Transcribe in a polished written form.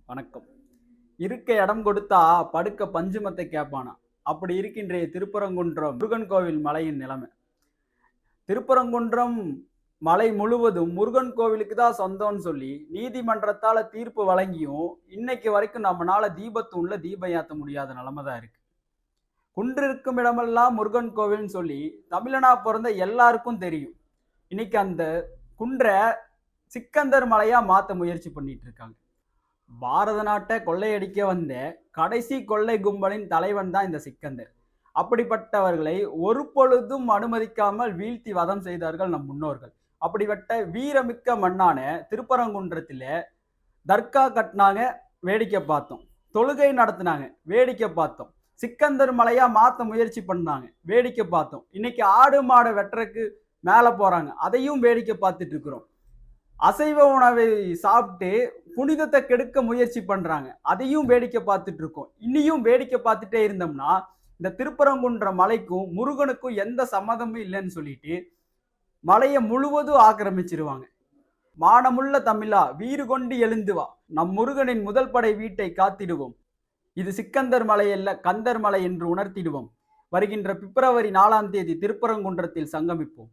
வணக்கம். இருக்க இடம் கொடுத்தா படுக்க பஞ்சுமத்தை கேட்பானா. அப்படி இருக்கின்றைய திருப்பரங்குன்றம் முருகன் கோவில் மலையின் நிலைமை. திருப்பரங்குன்றம் மலை முழுவதும் முருகன் கோவிலுக்கு தான் சொந்தம்னு சொல்லி நீதிமன்றத்தால தீர்ப்பு வழங்கியும் இன்னைக்கு வரைக்கும் நம்மளால தீபத்தூண்ல தீபம் ஏத்த முடியாத நிலைமை தான் இருக்கு. குன்றிருக்கும் இடமெல்லாம் முருகன் கோவில்னு சொல்லி தமிழனா பிறந்த எல்லாருக்கும் தெரியும். இன்னைக்கு அந்த குன்றை சிக்கந்தர் மலையா மாத்த முயற்சி பண்ணிட்டு இருக்காங்க. பாரத நாட்டை கொள்ளையடிக்க வந்த கடைசி கொள்ளை கும்பலின் தலைவன் தான் இந்த சிக்கந்தர். அப்படிப்பட்டவர்களை ஒரு பொழுதும் அனுமதிக்காமல் வீழ்த்தி வதம் செய்தார்கள் நம் முன்னோர்கள். அப்படிப்பட்ட வீரமிக்க மண்ணான திருப்பரங்குன்றத்தில் தர்கா கட்டினாங்க, வேடிக்கை பார்த்தோம். தொழுகை நடத்தினாங்க, வேடிக்கை பார்த்தோம். சிக்கந்தர் மலையா மாத்த முயற்சி பண்ணாங்க, வேடிக்கை பார்த்தோம். இன்னைக்கு ஆடு மாடை வெட்டுறதுக்கு மேல போறாங்க, அதையும் வேடிக்கை பார்த்துட்டு இருக்கிறோம். அசைவ உணவை சாப்பிட்டு புனிதத்தை கெடுக்க முயற்சி பண்றாங்க, அதையும் வேடிக்கை பார்த்துட்டு இருக்கோம். இன்னியும் வேடிக்கை பார்த்துட்டே இருந்தோம்னா இந்த திருப்பரங்குன்ற மலைக்கும் முருகனுக்கும் எந்த சம்மதமும் இல்லைன்னு சொல்லிட்டு மலையை முழுவதும் ஆக்கிரமிச்சிருவாங்க. மானமுள்ள தமிழா, வீறு கொண்டு எழுந்து வா, நம் முருகனின் முதல் படை வீட்டை காத்திடுவோம். இது சிக்கந்தர் மலை அல்ல, கந்தர் மலை என்று உணர்த்திடுவோம். வருகின்ற பிப்ரவரி 4ஆம் தேதி திருப்பரங்குன்றத்தில் சங்கமிப்போம்.